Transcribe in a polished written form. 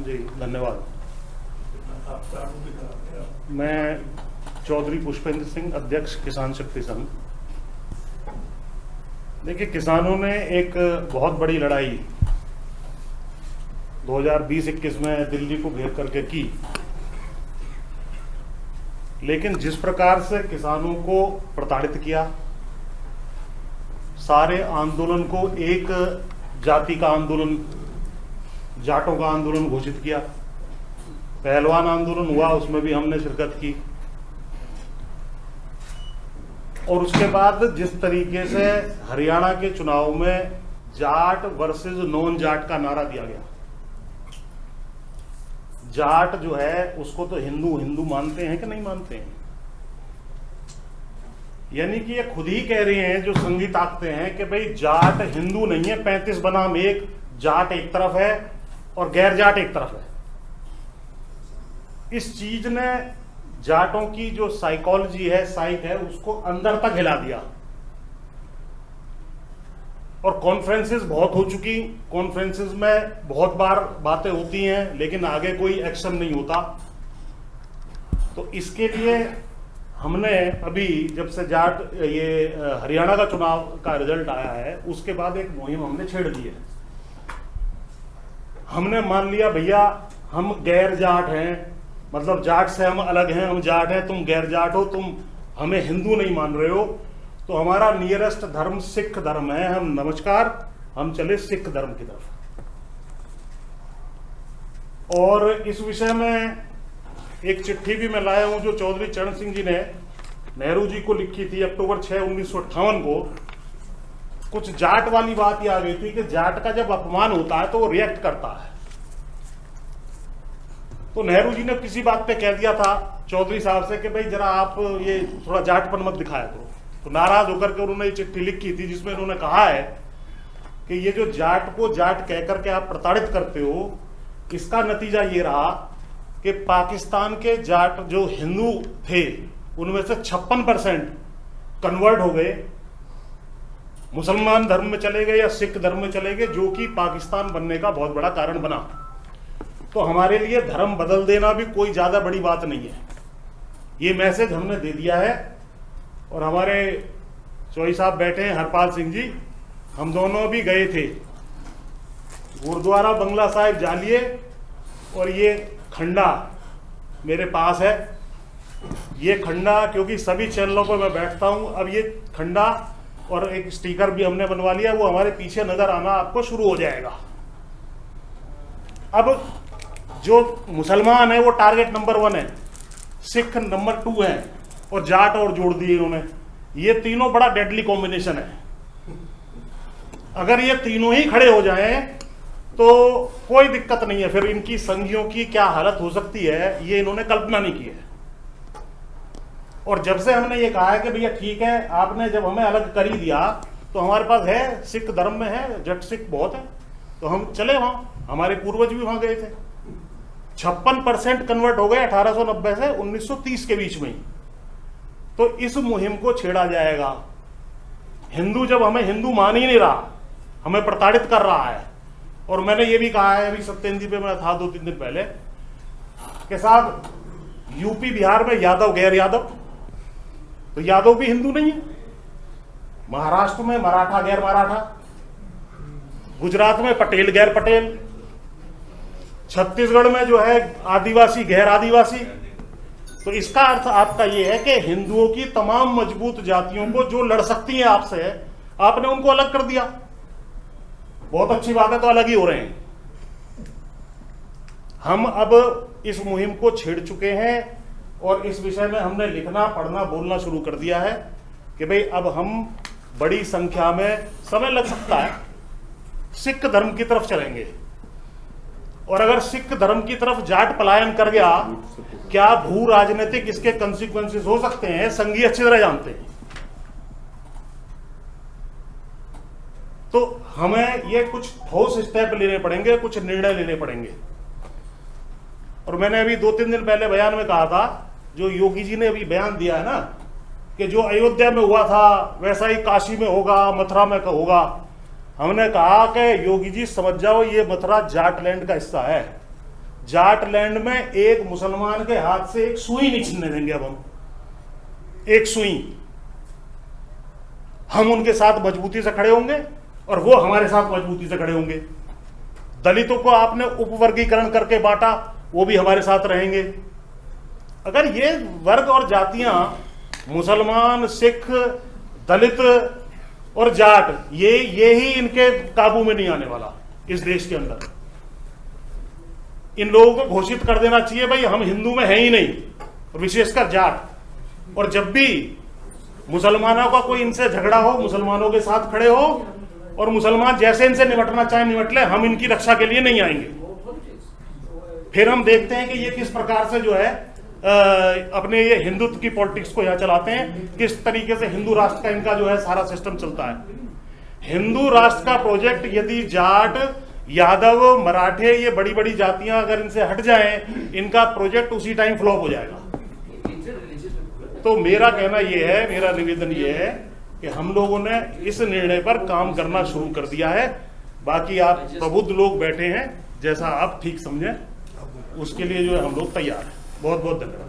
जी धन्यवाद। मैं चौधरी पुष्पेंद्र सिंह, अध्यक्ष किसान शक्ति संघ। देखिए, किसानों ने एक बहुत बड़ी लड़ाई 2020-21 में दिल्ली को घेर करके की, लेकिन जिस प्रकार से किसानों को प्रताड़ित किया, सारे आंदोलन को एक जाति का आंदोलन, जाटों का आंदोलन घोषित किया। पहलवान आंदोलन हुआ, उसमें भी हमने शिरकत की। और उसके बाद जिस तरीके से हरियाणा के चुनाव में जाट वर्सेस नॉन जाट का नारा दिया गया, जाट जो है उसको तो हिंदू हिंदू मानते हैं कि नहीं मानते हैं? यानी कि ये खुद ही कह रहे हैं जो संघी ताकते हैं कि भाई जाट हिंदू नहीं है, 35 बनाम 1, जाट एक तरफ है और गैर जाट एक तरफ है। इस चीज ने जाटों की जो साइकोलॉजी है, साइक है, उसको अंदर तक हिला दिया। और कॉन्फ्रेंसेस बहुत हो चुकी, कॉन्फ्रेंसेस में बहुत बार बातें होती हैं, लेकिन आगे कोई एक्शन नहीं होता। तो इसके लिए हमने अभी जब से जाट ये हरियाणा का चुनाव का रिजल्ट आया है, उसके बाद एक मुहिम हमने छेड़ दी है। हमने मान लिया भैया हम गैर जाट हैं, मतलब जाट से हम अलग हैं, हम जाट हैं, तुम गैर जाट हो, तुम हमें हिंदू नहीं मान रहे हो, तो हमारा नियरेस्ट धर्म सिख धर्म है, हम नमस्कार, हम चले सिख धर्म की तरफ। और इस विषय में एक चिट्ठी भी मैं लाया हूं जो चौधरी चरण सिंह जी ने नेहरू जी को लिखी थी अक्टूबर 6, 1958 को। कुछ जाट वाली बात ही आ गई थी कि जाट का जब अपमान होता है तो वो रिएक्ट करता है। तो नेहरू जी ने किसी बात पे कह दिया था चौधरी साहब से कि भाई जरा आप ये थोड़ा जाटपन मत दिखाया करो। तो नाराज होकर के उन्होंने ये चिट्ठी लिखी थी जिसमें उन्होंने कहा है कि ये जो जाट को जाट कह करके आप प्रताड़ित करते हो, इसका नतीजा ये रहा कि पाकिस्तान के जाट जो हिंदू थे उनमें से 56% कन्वर्ट हो गए, मुसलमान धर्म में चले गए या सिख धर्म में चले गए, जो कि पाकिस्तान बनने का बहुत बड़ा कारण बना। तो हमारे लिए धर्म बदल देना भी कोई ज्यादा बड़ी बात नहीं है। ये मैसेज हमने दे दिया है। और हमारे चौधरी साहब बैठे हैं, हरपाल सिंह जी, हम दोनों भी गए थे गुरुद्वारा बंगला साहिब जालिए, और ये खंडा मेरे पास है। ये खंडा, क्योंकि सभी चैनलों पर मैं बैठता हूं, अब ये खंडा और एक स्टिकर भी हमने बनवा लिया, वो हमारे पीछे नजर आना आपको शुरू हो जाएगा। अब जो मुसलमान है वो टारगेट नंबर 1 है, सिख नंबर 2 है, और जाट और जोड़ दिए इन्होंने। ये तीनों बड़ा डेडली कॉम्बिनेशन है। अगर ये तीनों ही खड़े हो जाएं तो कोई दिक्कत नहीं है। फिर इनकी संघियों की क्या हालत हो सकती है, ये इन्होंने कल्पना नहीं की है। और जब से हमने ये कहा है कि भैया ठीक है, आपने जब हमें अलग कर ही दिया, तो हमारे पास है, सिख धर्म में है, जट सिख बहुत है, तो हम चले वहां। हमारे पूर्वज भी वहां गए थे। 56% कन्वर्ट हो गए 1890 से 1930 के बीच में ही। तो इस मुहिम को छेड़ा जाएगा। हिंदू जब हमें हिंदू मान ही नहीं रहा, हमें प्रताड़ित कर रहा है। और मैंने ये भी कहा है, अभी सत्येंद्र जी पे मैं था 2-3 दिन पहले, कि साहब यूपी बिहार में यादव गैर यादव, तो यादव भी हिंदू नहीं है। महाराष्ट्र में मराठा गैर मराठा, गुजरात में पटेल गैर पटेल, छत्तीसगढ़ में जो है आदिवासी गैर आदिवासी। तो इसका अर्थ आपका ये है कि हिंदुओं की तमाम मजबूत जातियों को जो लड़ सकती हैं आपसे, आपने उनको अलग कर दिया। बहुत अच्छी बात है, तो अलग ही हो रहे हैं। हम अब इस मुहिम को छेड़ चुके हैं और इस विषय में हमने लिखना, पढ़ना, बोलना शुरू कर दिया है कि भाई अब हम बड़ी संख्या में, समय लग सकता है, सिख धर्म की तरफ चलेंगे। और अगर सिख धर्म की तरफ जाट पलायन कर गया, क्या भू राजनीतिक इसके कंसिक्वेंसेस हो सकते हैं, संघी अच्छी तरह जानते हैं। तो हमें ये कुछ ठोस स्टेप लेने पड़ेंगे, कुछ निर्णय लेने पड़ेंगे। और मैंने अभी 2-3 दिन पहले बयान में कहा था, जो योगी जी ने अभी बयान दिया है ना, कि जो अयोध्या में हुआ था वैसा ही काशी में होगा, मथुरा में होगा। हमने कहा कि योगी जी समझ जाओ, ये मथुरा जाटलैंड का हिस्सा है, जाट लैंड में एक मुसलमान के हाथ से एक सुई नहीं छीनने देंगे। अब हम एक सुई, हम उनके साथ मजबूती से खड़े होंगे और वो हमारे साथ मजबूती से खड़े होंगे। दलितों को आपने उपवर्गीकरण करके बांटा, वो भी हमारे साथ रहेंगे। अगर ये वर्ग और जातियां, मुसलमान, सिख, दलित और जाट, ये ही इनके काबू में नहीं आने वाला इस देश के अंदर। इन लोगों को घोषित कर देना चाहिए भाई हम हिंदू में है ही नहीं, विशेषकर जाट। और जब भी मुसलमानों का कोई इनसे झगड़ा हो, मुसलमानों के साथ खड़े हो, और मुसलमान जैसे इनसे निपटना चाहे निपट ले, हम इनकी रक्षा के लिए नहीं आएंगे। फिर हम देखते हैं कि ये किस प्रकार से जो है अपने ये हिंदुत्व की पॉलिटिक्स को यहाँ चलाते हैं, किस तरीके से हिंदू राष्ट्र का इनका जो है सारा सिस्टम चलता है। हिंदू राष्ट्र का प्रोजेक्ट यदि जाट, यादव, मराठे, ये बड़ी बड़ी जातियां अगर इनसे हट जाएं, इनका प्रोजेक्ट उसी टाइम फ्लॉप हो जाएगा। तो मेरा कहना ये है, मेरा निवेदन ये है कि हम लोगों ने इस निर्णय पर काम करना शुरू कर दिया है। बाकी आप प्रबुद्ध लोग बैठे हैं, जैसा आप ठीक समझें उसके लिए जो है हम लोग तैयार हैं। बहुत बहुत धन्यवाद।